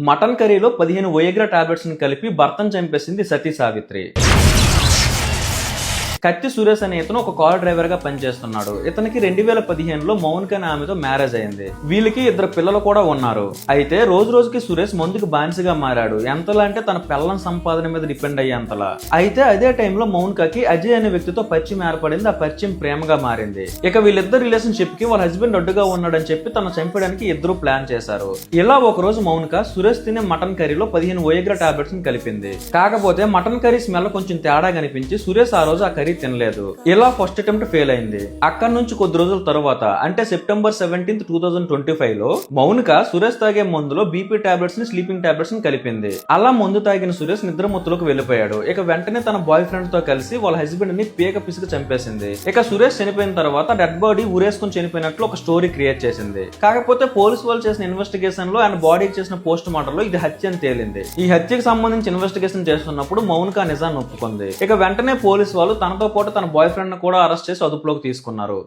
Mutton కర్రీలో 15 వోయగ్రా tablets ని కలిపి భర్తను చంపేసింది సతీ సావిత్రి. కత్తి సురేష్ అనే ఇతను ఒక కార్ డ్రైవర్ గా పనిచేస్తున్నాడు. ఇతనికి 2015లో మౌనిక అనే ఆమెతో మ్యారేజ్ అయింది. వీళ్ళకి 2 పిల్లలు కూడా ఉన్నారు. అయితే రోజు రోజుకి సురేష్ మందుకు బానిసగా మారాడు. ఎంతలా అంటే తన పిల్లల సంపాదన మీద డిపెండ్ అయ్యేంతలా. అయితే అదే టైంలో మౌనికకి అజయ్ అనే వ్యక్తితో పరిచయం ఏర్పడింది. ఆ పరిచయం ప్రేమగా మారింది. ఇక వీళ్ళిద్దరు రిలేషన్షిప్ కి వాళ్ళ హస్బెండ్ అడ్డుగా ఉన్నాడని చెప్పి తను చంపడానికి ఇద్దరు ప్లాన్ చేశారు. ఇలా ఒక రోజు మౌనిక సురేష్ తినే మటన్ కర్రీలో 15 వోయగ్రా టాబ్లెట్స్ ని కలిపింది. కాకపోతే మటన్ కర్రీ స్మెల్ కొంచెం తేడా కనిపించి సురేష్ ఆ రోజు ఆ కర్రీ తినలేదు. ఇలా ఫస్ట్ అటెంప్ట్ ఫెయిల్ అయింది. అక్కడి నుంచి కొద్ది రోజుల తర్వాత అంటే సెప్టెంబర్ 17, 2025 లో మౌనిక సురేష్ తాగే మందులో బీపీ టాబ్లెట్స్ ని స్లీపింగ్ టాబ్లెట్స్ ని కలిపింది. అలా మందు తాగిన సురేష్ నిద్రమత్తులోకి వెళ్లిపోయాడు. ఇక వెంటనే తన బాయ్ ఫ్రెండ్ తో కలిసి వాళ్ళ హస్బెండ్ ని పీక పిసికి చంపేసింది. ఇక సురేష్ చనిపోయిన తర్వాత డెడ్ బాడీ ఊరేసుకుని చనిపోయినట్లు ఒక స్టోరీ క్రియేట్ చేసింది. కాకపోతే పోలీసు వాళ్ళు చేసిన ఇన్వెస్టిగేషన్ లో ఆయన బాడీకి చేసిన పోస్ట్ మార్టం లో ఇది హత్య అని తేలింది. ఈ హత్యకు సంబంధించి ఇన్వెస్టిగేషన్ చేస్తున్నప్పుడు మౌనిక నిజాన్ని ఒప్పుకుంది. ఇక వెంటనే పోలీసు వాళ్ళు తనతో పాటు తన బాయ్ ఫ్రెండ్ ను కూడా అరెస్ట్ చేసి అదుపులోకి తీసుకున్నారు.